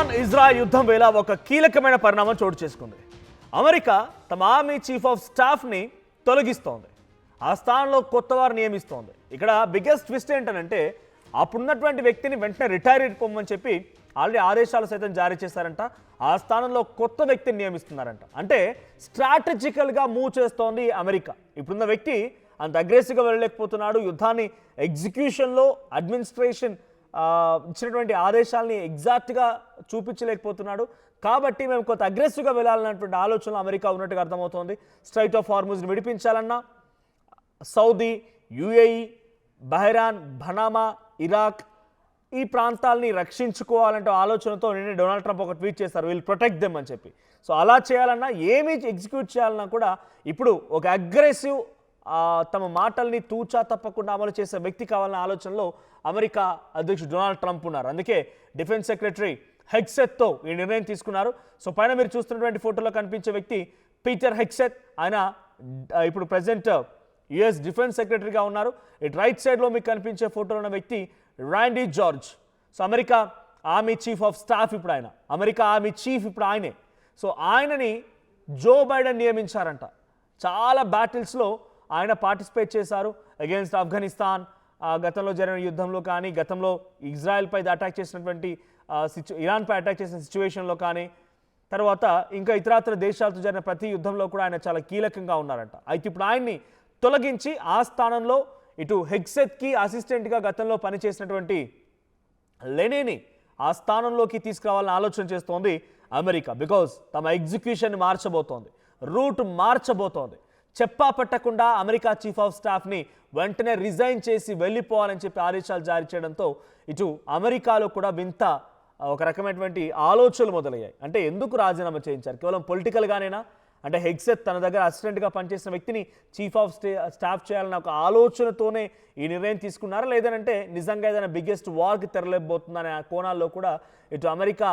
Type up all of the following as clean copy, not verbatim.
Iran Israel యుద్ధం వేళ ఒక కీలకమైన పరిణామం చోటు చేసుకుంది. అమెరికా తమ ఆర్మీ చీఫ్ ఆఫ్ స్టాఫ్ని తొలగిస్తోంది. ఆ స్థానంలో కొత్త వారు నియమిస్తోంది. ఇక్కడ బిగ్గెస్ట్ ట్విస్ట్ ఏంటంటే అప్పుడున్నటువంటి వ్యక్తిని వెంటనే రిటైర్ అయిపోమని చెప్పి ఆల్రెడీ ఆదేశాలు సైతం జారీ చేశారంట. ఆ స్థానంలో కొత్త వ్యక్తిని నియమిస్తున్నారంట. అంటే స్ట్రాటజికల్గా మూవ్ చేస్తోంది అమెరికా. ఇప్పుడున్న వ్యక్తి అంత అగ్రెసివ్గా వెళ్ళలేకపోతున్నాడు. యుద్ధాన్ని ఎగ్జిక్యూషన్లో అడ్మినిస్ట్రేషన్ ఇచ్చినటువంటి ఆదేశాలని ఎగ్జాక్ట్గా చూపించలేకపోతున్నాడు. కాబట్టి మేము కొంత అగ్రెసివ్గా వెళ్ళాలన్నటువంటి ఆలోచనలు అమెరికా ఉన్నట్టుగా అర్థమవుతోంది. స్ట్రైట్ ఆఫ్ హార్ముజ్ని విడిపించాలన్నా Saudi, UAE, Bahrain, Panama, Iraq ఈ ప్రాంతాలని రక్షించుకోవాలంటే ఆలోచనతో నిన్న డొనాల్డ్ ట్రంప్ ఒక ట్వీట్ చేశారు, విల్ ప్రొటెక్ట్ దెమ్ అని చెప్పి. సో అలా చేయాలన్నా ఏమి ఎగ్జిక్యూట్ చేయాలన్నా కూడా ఇప్పుడు ఒక అగ్రెసివ్ తమ మాటల్ని తూచా తప్పకుండా అమలు చేసే వ్యక్తి కావాలన్న ఆలోచనలో అమెరికా అధ్యక్షుడు డొనాల్డ్ ట్రంప్ ఉన్నారు. అందుకే డిఫెన్స్ సెక్రటరీ హెగ్సెత్తో ఈ నిర్ణయం తీసుకున్నారు. సో పైన మీరు చూస్తున్నటువంటి ఫోటోలో కనిపించే వ్యక్తి పీటర్ హెగ్సెత్. ఆయన ఇప్పుడు ప్రెసిడెంట్ యుఎస్ డిఫెన్స్ సెక్రటరీగా ఉన్నారు. ఇటు రైట్ సైడ్లో మీకు కనిపించే ఫోటోలో ఉన్న వ్యక్తి Randy George. So America army chief of staff ఇప్పుడు ఆయన. అమెరికా ఆర్మీ చీఫ్ ఇప్పుడు ఆయనే. సో ఆయనని జో బైడెన్ నియమించారంట. చాలా బ్యాటిల్స్లో ఆయన పార్టిసిపేట్ చేశారు. అగేన్స్ట్ ఆఫ్ఘనిస్తాన్ గతంలో జరిగిన యుద్ధంలో కానీ, గతంలో ఇజ్రాయెల్పై అటాక్ చేసినటువంటి ఇరాన్పై అటాక్ చేసిన సిచ్యువేషన్లో కానీ, తర్వాత ఇంకా ఇతరాతర దేశాలతో జరిగిన ప్రతి యుద్ధంలో కూడా ఆయన చాలా కీలకంగా ఉన్నారంట. అయితే ఇప్పుడు ఆయన్ని తొలగించి ఆ స్థానంలో ఇటు హెగ్సెత్కి అసిస్టెంట్గా గతంలో పనిచేసినటువంటి లెనీని ఆ స్థానంలోకి తీసుకురావాలని ఆలోచన చేస్తోంది అమెరికా. బికాజ్ తమ ఎగ్జిక్యూషన్ మార్చబోతోంది, రూట్ మార్చబోతోంది. చెప్పా పట్టకుండా అమెరికా చీఫ్ ఆఫ్ స్టాఫ్ని వెంటనే రిజైన్ చేసి వెళ్ళిపోవాలని చెప్పి ఆదేశాలు జారీ చేయడంతో ఇటు అమెరికాలో కూడా వింత ఒక రకమైనటువంటి ఆలోచనలు మొదలయ్యాయి. అంటే ఎందుకు రాజీనామా చేయించారు? కేవలం పొలిటికల్గానేనా? అంటే హెగ్సెత్ తన దగ్గర అసిస్టెంట్గా పనిచేసిన వ్యక్తిని చీఫ్ ఆఫ్ స్టాఫ్ చేయాలన్న ఒక ఆలోచనతోనే ఈ నిర్ణయం తీసుకున్నారా, లేదంటే నిజంగా ఏదైనా బిగ్గెస్ట్ వార్కి తెరలేకపోతుందనే కోణాల్లో కూడా ఇటు అమెరికా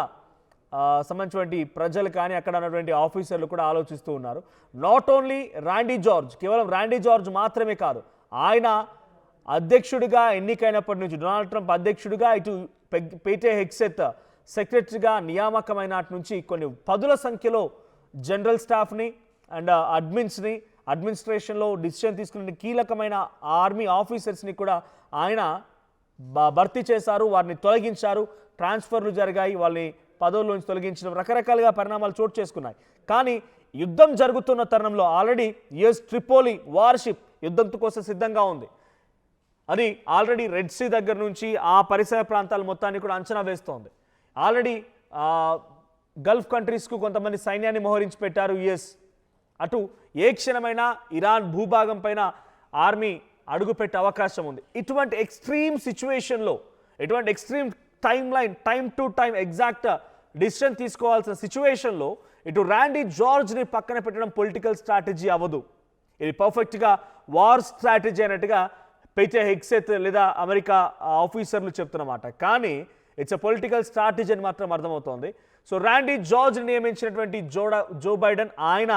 సంబంధించినటువంటి ప్రజలు కానీ అక్కడ ఉన్నటువంటి ఆఫీసర్లు కూడా ఆలోచిస్తూ ఉన్నారు. నాట్ ఓన్లీ ర్యాండీ జార్జ్, కేవలం ర్యాండీ జార్జ్ మాత్రమే కాదు, ఆయన అధ్యక్షుడిగా ఎన్నికైనప్పటి నుంచి, డొనాల్డ్ ట్రంప్ అధ్యక్షుడిగా ఇటు పీటర్ హెగ్సెత్ సెక్రటరీగా నియామకమైన నాటి నుంచి కొన్ని పదుల సంఖ్యలో జనరల్ స్టాఫ్ని అండ్ అడ్మినిస్ట్రేషన్లో డిసిషన్ తీసుకునే కీలకమైన ఆర్మీ ఆఫీసర్స్ని కూడా ఆయన భర్తీ చేశారు, వారిని తొలగించారు, ట్రాన్స్ఫర్లు జరిగాయి, వాళ్ళని పదవుల్లోంచి తొలగించడం, రకరకాలుగా పరిణామాలు చోటు చేసుకున్నాయి. కానీ యుద్ధం జరుగుతున్న తరుణంలో ఆల్రెడీ యుఎస్ ట్రిపోలి వార్షిప్ యుద్ధం కోసం సిద్ధంగా ఉంది. అది ఆల్రెడీ రెడ్ సీ దగ్గర నుంచి ఆ పరిసర ప్రాంతాల మొత్తాన్ని కూడా అంచనా వేస్తోంది. ఆల్రెడీ గల్ఫ్ కంట్రీస్కు కొంతమంది సైన్యాన్ని మోహరించి పెట్టారు యుఎస్. అటు ఏ క్షణమైనా ఇరాన్ భూభాగం పైన ఆర్మీ అడుగుపెట్టే అవకాశం ఉంది. ఇటువంటి ఎక్స్ట్రీమ్ సిచ్యువేషన్లో, ఇటువంటి extreme time to time exact decision తీసుకోవాల్సిన సిచ్యువేషన్లో ఇటు ర్యాండీ జార్జ్ని పక్కన పెట్టడం పొలిటికల్ స్ట్రాటజీ అవ్వదు. ఇది పర్ఫెక్ట్గా వార్ స్ట్రాటజీ అన్నట్టుగా పీటర్ హెగ్సెత్ లేదా అమెరికా ఆఫీసర్లు చెప్తున్నమాట. కానీ ఇట్స్ ఎ పొలిటికల్ స్ట్రాటజీ అని మాత్రం అర్థమవుతోంది. సో ర్యాండీ జార్జ్ నియమించినటువంటి జో బైడెన్ ఆయన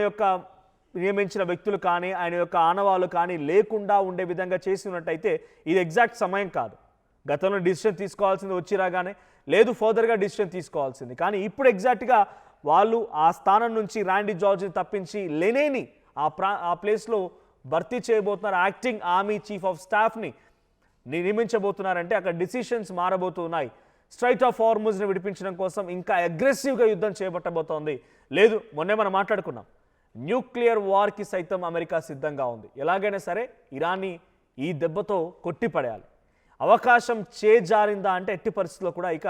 యొక్క నియమించిన వ్యక్తులు కానీ, ఆయన యొక్క ఆనవాళ్ళు కానీ లేకుండా ఉండే విధంగా చేసి ఉన్నట్టయితే ఇది ఎగ్జాక్ట్ సమయం కాదు. గతంలో డిసిషన్ తీసుకోవాల్సింది వచ్చి రాగానే, లేదు ఫర్దర్గా డిసిషన్ తీసుకోవాల్సింది. కానీ ఇప్పుడు ఎగ్జాక్ట్గా వాళ్ళు ఆ స్థానం నుంచి ర్యాండీ జార్జ్ని తప్పించి లెనీని ఆ ప్లేస్లో భర్తీ చేయబోతున్నారు. యాక్టింగ్ ఆర్మీ చీఫ్ ఆఫ్ స్టాఫ్ని నియమించబోతున్నారంటే అక్కడ డిసిషన్స్ మారబోతున్నాయి. స్ట్రైట్ ఆఫ్ హార్ముజ్ని విడిపించడం కోసం ఇంకా అగ్రెసివ్గా యుద్ధం చేపట్టబోతోంది. లేదు, మొన్నే మనం మాట్లాడుకున్నాం, న్యూక్లియర్ వార్కి సైతం అమెరికా సిద్ధంగా ఉంది. ఎలాగైనా సరే ఇరాన్ని ఈ దెబ్బతో కొట్టిపడేయాలి. అవకాశం చేజారిందా అంటే ఎట్టి పరిస్థితుల్లో కూడా ఇక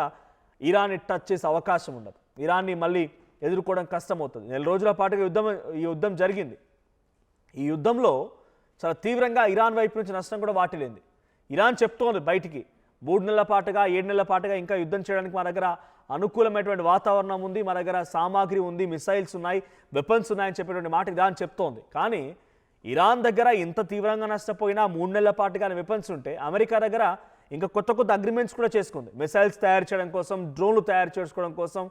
ఇరాన్ని టచ్ చేసే అవకాశం ఉండదు. ఇరాన్ని మళ్ళీ ఎదుర్కోవడం కష్టమవుతుంది. 4 రోజుల పాటుగా ఈ యుద్ధం జరిగింది. ఈ యుద్ధంలో చాలా తీవ్రంగా ఇరాన్ వైపు నుంచి నష్టం కూడా వాటిల్లింది. ఇరాన్ చెప్తోంది బయటికి, 3 నెలల పాటుగా 7 నెలల పాటుగా ఇంకా యుద్ధం చేయడానికి మా దగ్గర అనుకూలమైనటువంటి వాతావరణం ఉంది, మా దగ్గర సామాగ్రి ఉంది, మిసైల్స్ ఉన్నాయి, వెపన్స్ ఉన్నాయని చెప్పేటువంటి మాట ఇరాన్ చెప్తోంది. కానీ ఇరాన్ దగ్గర ఇంత తీవ్రంగా నష్టపోయినా 3 నెలల పాటుగా వెపన్స్ ఉంటే అమెరికా దగ్గర ఇంకా కొత్త అగ్రిమెంట్స్ కూడా చేసుకుంది. మిసైల్స్ తయారు చేయడం కోసం, డ్రోన్లు తయారు చేసుకోవడం కోసం,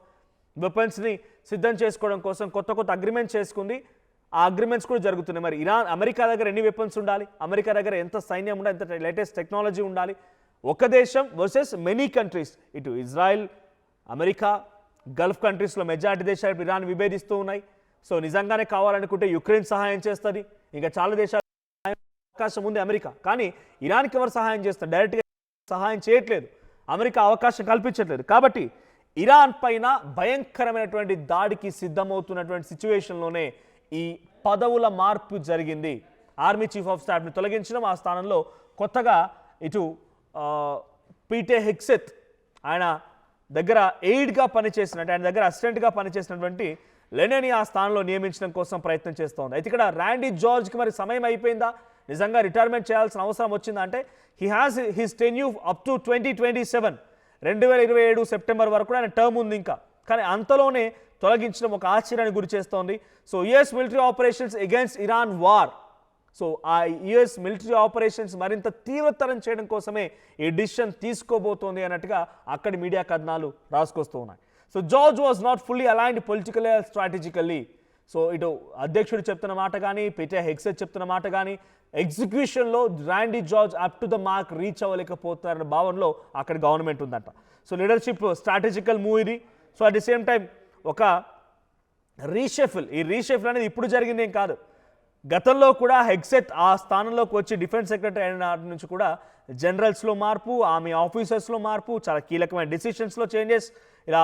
వెపన్స్ని సిద్ధం చేసుకోవడం కోసం కొత్త అగ్రిమెంట్స్ చేసుకుంది. ఆ అగ్రిమెంట్స్ కూడా జరుగుతున్నాయి. మరి అమెరికా దగ్గర ఎన్ని వెపన్స్ ఉండాలి, అమెరికా దగ్గర ఎంత సైన్యం ఉండాలి, ఎంత లేటెస్ట్ టెక్నాలజీ ఉండాలి, ఒక దేశం వర్సెస్ మెనీ కంట్రీస్, ఇటు ఇజ్రాయెల్, అమెరికా, గల్ఫ్ కంట్రీస్లో మెజారిటీ దేశాలు ఇరాన్ విభేదిస్తూ ఉన్నాయి. సో నిజంగానే కావాలనుకుంటే యుక్రెయిన్ సహాయం చేస్తుంది, ఇంకా చాలా దేశాలు అవకాశం ఉంది అమెరికా. కానీ ఇరాన్కి ఎవరు సహాయం చేస్తారు? డైరెక్ట్గా సహాయం చేయట్లేదు, అమెరికా అవకాశం కల్పించట్లేదు. కాబట్టి ఇరాన్ పైన భయంకరమైనటువంటి దాడికి సిద్ధమవుతున్నటువంటి సిచ్యువేషన్లోనే ఈ పదవుల మార్పు జరిగింది. ఆర్మీ చీఫ్ ఆఫ్ స్టాఫ్ని తొలగించడం, ఆ స్థానంలో కొత్తగా ఇటు పీటే హెగ్సెత్ ఆయన దగ్గర ఎయిడ్గా పనిచేసినట్టు, ఆయన దగ్గర అసిస్టెంట్గా పనిచేసినటువంటి లెనెని ఆ స్థానంలో నియమించడం కోసం ప్రయత్నం చేస్తోంది. అయితే ఇక్కడ ర్యాండీ జార్జ్కి మరి సమయం అయిపోయిందా, నిజంగా రిటైర్మెంట్ చేయాల్సిన అవసరం వచ్చిందా అంటే he has his tenure up to 2027, 2027 September వరకు ఆయన టర్మ్ ఉంది ఇంకా. కానీ అంతలోనే తొలగించడం ఒక ఆశ్చర్యాన్ని గురి చేస్తోంది. So US military operations against Iran war, so ఆ యుఎస్ మిలిటరీ ఆపరేషన్స్ మరింత తీవ్రతరం చేయడం కోసమే ఈ డిసిషన్ తీసుకోబోతోంది అన్నట్టుగా అక్కడి మీడియా కథనాలు రాసుకొస్తూ ఉన్నాయి. So George was not fully aligned political strategically. So ఇటు అధ్యక్షుడు చెప్తున్న మాట కానీ, పీటే హెగ్సెత్ చెప్తున్న మాట కానీ, ఎగ్జిక్యూషన్లో Randy George up to the mark reach అవ్వలేకపోతున్నారన్న భావనలో అక్కడ గవర్నమెంట్ ఉందంట. సో లీడర్షిప్ స్ట్రాటజికల్ మూవ్ ఇది. So at the same time ఒక రీషఫిల్, ఈ రీషఫిల్ అనేది ఇప్పుడు జరిగిందేం కాదు, గతంలో కూడా హెగ్సెత్ ఆ స్థానంలోకి వచ్చి డిఫెన్స్ సెక్రటరీ అయిన నాటి నుంచి కూడా జనరల్స్లో మార్పు, ఆర్మీ ఆఫీసర్స్లో మార్పు, చాలా కీలకమైన డిసిషన్స్లో చేంజెస్, ఇలా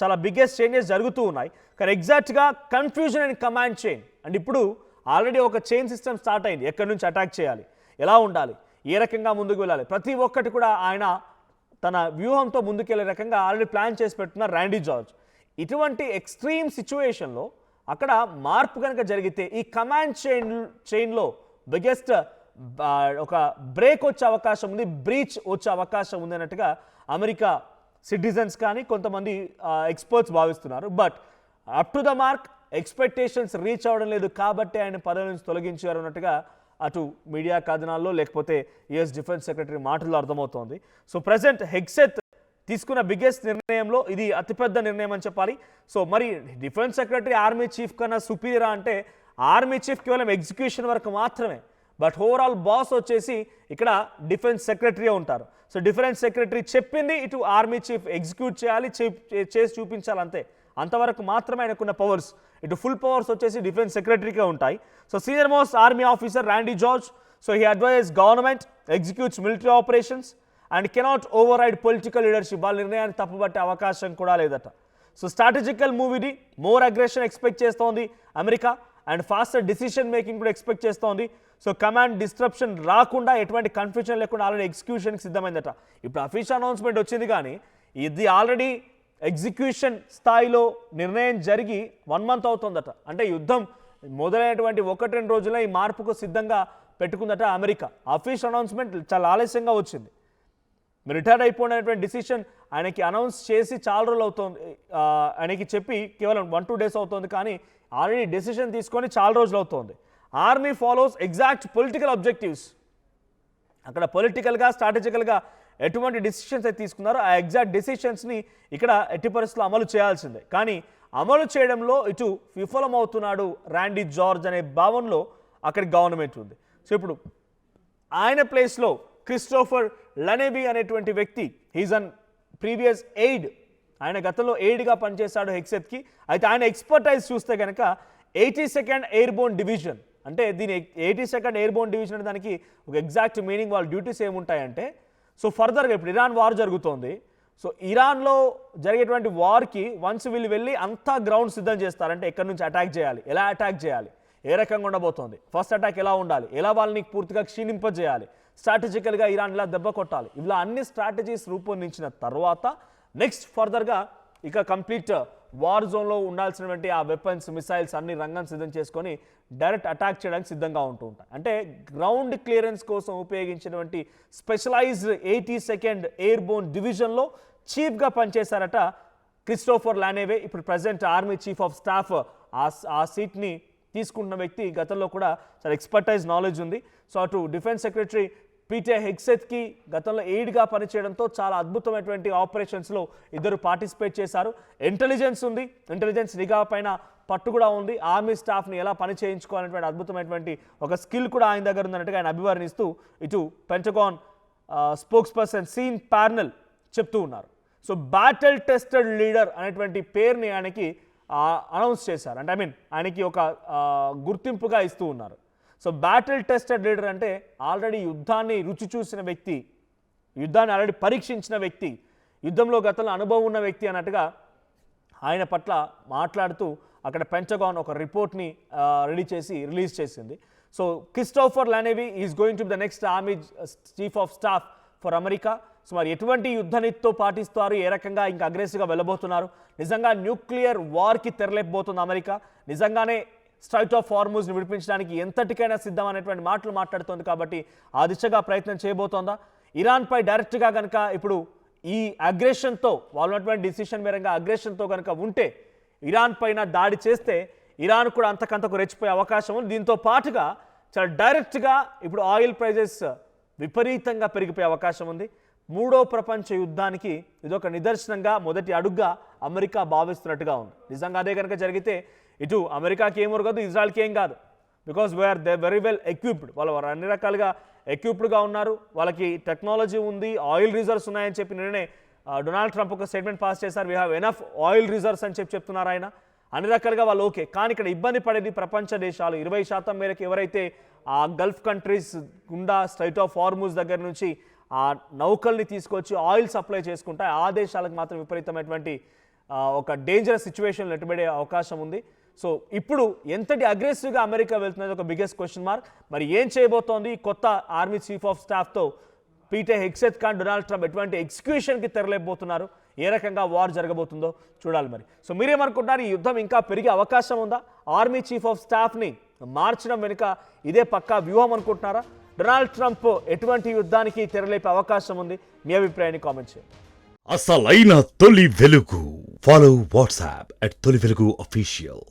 చాలా బిగ్గెస్ట్ చేంజెస్ జరుగుతూ ఉన్నాయి. కానీ ఎగ్జాక్ట్గా confusion and command chain and ఇప్పుడు ఆల్రెడీ ఒక చైన్ సిస్టమ్ స్టార్ట్ అయింది. ఎక్కడి నుంచి అటాక్ చేయాలి, ఎలా ఉండాలి, ఏ రకంగా ముందుకు వెళ్ళాలి, ప్రతి ఒక్కటి కూడా ఆయన తన వ్యూహంతో ముందుకెళ్లే రకంగా ఆల్రెడీ ప్లాన్ చేసి పెట్టున్నారు ర్యాండీ జార్జ్. ఇటువంటి ఎక్స్ట్రీమ్ సిచ్యువేషన్లో అక్కడ మార్పు కనుక జరిగితే ఈ కమాండ్ చైన్లో బిగ్గెస్ట్ ఒక బ్రేక్ వచ్చే అవకాశం ఉంది, బ్రీచ్ వచ్చే అవకాశం ఉంది అన్నట్టుగా అమెరికా సిటిజన్స్ కానీ కొంతమంది ఎక్స్పర్ట్స్ భావిస్తున్నారు. But up to the mark expectations reach అవ్వడం లేదు కాబట్టి ఆయన పదవి నుంచి తొలగించారు అన్నట్టుగా అటు మీడియా కథనాల్లో లేకపోతే యుఎస్ డిఫెన్స్ సెక్రటరీ మాటల్లో అర్థమవుతోంది. సో ప్రజెంట్ హెగ్సెత్ తీసుకున్న బిగ్గెస్ట్ నిర్ణయంలో ఇది అతిపెద్ద నిర్ణయం అని చెప్పాలి. సో మరి డిఫెన్స్ సెక్రటరీ ఆర్మీ చీఫ్ కన్నా సుపీరియరా అంటే ఆర్మీ చీఫ్ కేవలం ఎగ్జిక్యూషన్ వరకు మాత్రమే, బట్ ఓవరాల్ బాస్ వచ్చేసి ఇక్కడ డిఫెన్స్ సెక్రటరీ ఉంటారు. సో డిఫెన్స్ సెక్రటరీ చెప్పింది ఇటు ఆర్మీ చీఫ్ ఎగ్జిక్యూట్ చేయాలి, చేసి చూపించాలి, అంతే. అంతవరకు మాత్రమే ఆయనకున్న పవర్స్. ఇటు ఫుల్ పవర్స్ వచ్చేసి డిఫెన్స్ సెక్రటరీకే ఉంటాయి. So senior most army officer Randy George, so he advise government, executes military operations and cannot override political leadership. వాళ్ళ నిర్ణయాన్ని తప్పుబట్టే అవకాశం కూడా లేదట. సో స్ట్రాటజికల్ మూవ్ ఇది, మోర్ అగ్రెషన్ ఎక్స్పెక్ట్ చేస్తోంది America and faster decision making కూడా expect చేస్తోంది. సో కమాండ్ డిస్ట్రప్షన్ రాకుండా, ఎటువంటి కన్ఫ్యూజన్ లేకుండా ఆల్రెడీ ఎగ్జిక్యూషన్కి సిద్ధమైందట. ఇప్పుడు అఫీషియల్ అనౌన్స్మెంట్ వచ్చింది కానీ ఇది ఆల్రెడీ ఎగ్జిక్యూషన్ స్థాయిలో నిర్ణయం జరిగి 1 month అవుతుందట. అంటే యుద్ధం మొదలైనటువంటి 1-2 రోజుల్లో ఈ మార్పుకు సిద్ధంగా పెట్టుకుందట అమెరికా. అఫీషియల్ అనౌన్స్మెంట్ చాలా ఆలస్యంగా వచ్చింది. రిటైర్ అయిపోయినటువంటి డిసిషన్ ఆయనకి అనౌన్స్ చేసి చాలా రోజులు అవుతుంది, ఆయనకి చెప్పి కేవలం 1-2 days అవుతుంది, కానీ ఆల్రెడీ డెసిషన్ తీసుకొని చాలా రోజులు అవుతుంది. Army follows exact political objectives. అక్కడ పొలిటికల్గా స్ట్రాటజికల్గా ఎటువంటి డిసిషన్స్ అయితే తీసుకున్నారో ఆ ఎగ్జాక్ట్ డెసిషన్స్ని ఇక్కడ ఎట్టి పరిస్థితుల్లో అమలు చేయాల్సిందే. కానీ అమలు చేయడంలో ఇటు విఫలమవుతున్నాడు ర్యాండీ జార్జ్ అనే భావనలో అక్కడి గవర్నమెంట్ ఉంది. సో ఇప్పుడు ఆయన ప్లేస్లో క్రిస్టోఫర్ లెనెవి అనేటువంటి వ్యక్తి, హీజ్ అన్ ప్రీవియస్ ఎయిడ్, ఆయన గతంలో ఎయిడ్గా పనిచేశాడు హెగ్సెత్కి. అయితే ఆయన ఎక్స్పర్టైజ్ చూస్తే కనుక 82nd ఎయిర్బోర్న్ డివిజన్, అంటే దీని 82nd ఎయిర్బోర్న్ డివిజన్ అనే దానికి ఒక ఎగ్జాక్ట్ మీనింగ్, వాళ్ళ డ్యూటీస్ ఏముంటాయంటే, సో ఫర్దర్గా ఇప్పుడు ఇరాన్ వార్ జరుగుతోంది. సో ఇరాన్లో జరిగేటువంటి వార్కి వన్స్ వీళ్ళు వెళ్ళి అంతా గ్రౌండ్ సిద్ధం చేస్తారంటే ఎక్కడి నుంచి అటాక్ చేయాలి, ఎలా అటాక్ చేయాలి, ఏ రకంగా ఉండబోతోంది, ఫస్ట్ అటాక్ ఎలా ఉండాలి, ఎలా వాళ్ళని పూర్తిగా క్షీణింపజేయాలి, స్ట్రాటజికల్గా ఇరాన్ ఇలా దెబ్బ కొట్టాలి, ఇలా అన్ని స్ట్రాటజీస్ రూపొందించిన తర్వాత నెక్స్ట్ ఫర్దర్గా ఇక కంప్లీట్ వార్ జోన్లో ఉండాల్సినటువంటి ఆ వెపన్స్, మిసైల్స్ అన్ని రంగం సిద్ధం చేసుకొని డైరెక్ట్ అటాక్ చేయడానికి సిద్ధంగా ఉంటూ ఉంటాయి. అంటే గ్రౌండ్ క్లియరెన్స్ కోసం ఉపయోగించినటువంటి స్పెషలైజ్డ్ 82nd ఎయిర్బోర్న్ డివిజన్లో చీఫ్గా పనిచేశారట క్రిస్టోఫర్ లానేవే. ఇప్పుడు present army chief of staff ఆ సీట్ని తీసుకుంటున్న వ్యక్తి. గతంలో కూడా చాలా ఎక్స్పర్టైజ్ నాలెడ్జ్ ఉంది. సో అటు డిఫెన్స్ సెక్రటరీ పీటే హెగ్సెత్కి గతంలో ఎయిడ్గా పనిచేయడంతో చాలా అద్భుతమైనటువంటి ఆపరేషన్స్లో ఇద్దరు పార్టిసిపేట్ చేశారు. ఇంటెలిజెన్స్ ఉంది, ఇంటెలిజెన్స్ నిఘా పైన పట్టు కూడా ఉంది. ఆర్మీ స్టాఫ్ని ఎలా పని చేయించుకోవాలనేటువంటి అద్భుతమైనటువంటి ఒక స్కిల్ కూడా ఆయన దగ్గర ఉందన్నట్టుగా ఆయన అభివర్ణిస్తూ ఇటు Pentagon spokesperson Sean Parnell చెప్తూ ఉన్నారు. సో బ్యాటిల్ టెస్టెడ్ లీడర్ అనేటువంటి పేరుని ఆయనకి అనౌన్స్ చేశారు. అంటే ఆయనకి ఒక గుర్తింపుగా ఇస్తూ ఉన్నారు. సో బ్యాటిల్ టెస్టెడ్ లీడర్ అంటే ఆల్రెడీ యుద్ధాన్ని రుచి చూసిన వ్యక్తి, యుద్ధాన్ని ఆల్రెడీ పరీక్షించిన వ్యక్తి, యుద్ధంలో గతంలో అనుభవం ఉన్న వ్యక్తి అన్నట్టుగా ఆయన పట్ల మాట్లాడుతూ అక్కడ పెంటగాన్ ఒక రిపోర్ట్ని రిలీజ్ చేసింది. So Christopher LaNeve is going to be the next army chief of staff for America. So మరి ఎటువంటి యుద్ధనీతితో పాటిస్తారు, ఏ రకంగా ఇంకా అగ్రెసివ్గా వెళ్ళబోతున్నారు, నిజంగా న్యూక్లియర్ వార్కి తెరలేకపోతుంది అమెరికా, నిజంగానే స్ట్రైట్ ఆఫ్ హార్మూజ్ని విడిపించడానికి ఎంతటికైనా సిద్ధం అనేటువంటి మాటలు మాట్లాడుతోంది. కాబట్టి ఆ దిశగా ప్రయత్నం చేయబోతోందా? ఇరాన్పై డైరెక్ట్గా కనుక ఇప్పుడు ఈ అగ్రెషన్తో వాళ్ళు ఉన్నటువంటి డిసిషన్ మేరంగా అగ్రెషన్తో కనుక ఉంటే, ఇరాన్ పైన దాడి చేస్తే ఇరాన్ కూడా అంతకంతకు రెచ్చిపోయే అవకాశం ఉంది. దీంతో పాటుగా చాలా డైరెక్ట్గా ఇప్పుడు ఆయిల్ ప్రైజెస్ విపరీతంగా పెరిగిపోయే అవకాశం ఉంది. మూడో ప్రపంచ యుద్ధానికి ఇదొక నిదర్శనంగా మొదటి అడుగుగా అమెరికా భావిస్తున్నట్టుగా ఉంది. నిజంగా అదే కనుక జరిగితే ఇటు అమెరికాకి ఏం ఉరగదు, ఇజ్రాయెల్కి ఏం కాదు. Because we're they very well equipped, వాళ్ళు అన్ని రకాలుగా ఎక్విప్డ్గా ఉన్నారు, వాళ్ళకి టెక్నాలజీ ఉంది, ఆయిల్ రిజర్వ్స్ ఉన్నాయని చెప్పి నిన్ననే డొనాల్డ్ ట్రంప్ ఒక స్టేట్మెంట్ పాస్ చేశారు. We have enough oil reserves అని చెప్తున్నారు ఆయన. అన్ని రకాలుగా వాళ్ళు ఓకే. కానీ ఇక్కడ ఇబ్బంది పడేది ప్రపంచ దేశాలు. 20% మేరకు ఎవరైతే ఆ గల్ఫ్ కంట్రీస్ గుండా స్ట్రైట్ ఆఫ్ హార్మూజ్ దగ్గర నుంచి ఆ నౌకల్ని తీసుకొచ్చి ఆయిల్ సప్లై చేసుకుంటే ఆ దేశాలకు మాత్రం విపరీతమైనటువంటి ఒక డేంజరస్ సిచ్యువేషన్ ఎట్టుబడే అవకాశం ఉంది. సో ఇప్పుడు ఎంతటి అగ్రెసివ్గా అమెరికా వెళ్తున్నది ఒక బిగ్గెస్ట్ క్వశ్చన్ మార్క్. మరి ఏం చేయబోతోంది కొత్త ఆర్మీ చీఫ్ ఆఫ్ స్టాఫ్తో పీటే హెగ్సెత్ ఖాన్, డొనాల్డ్ ట్రంప్ ఎటువంటి ఎగ్జిక్యూషన్కి తెరలేకపోతున్నారు, ఏ రకంగా వార్ జరగబోతుందో చూడాలి. మరి సో మీరేమనుకుంటున్నారు, ఈ యుద్ధం ఇంకా పెరిగే అవకాశం ఉందా? ఆర్మీ చీఫ్ ఆఫ్ స్టాఫ్ని మార్చడం వెనుక ఇదే పక్కా వ్యూహం అనుకుంటున్నారా? డొనాల్డ్ ట్రంప్ ఎటువంటి యుద్ధానికి తెరలేపే అవకాశం ఉంది? మీ అభిప్రాయాన్ని కామెంట్ చేయండి. అసలైన తొలి వెలుగు. ఫాలో వాట్సాప్ @తొలి వెలుగు అఫీషియల్.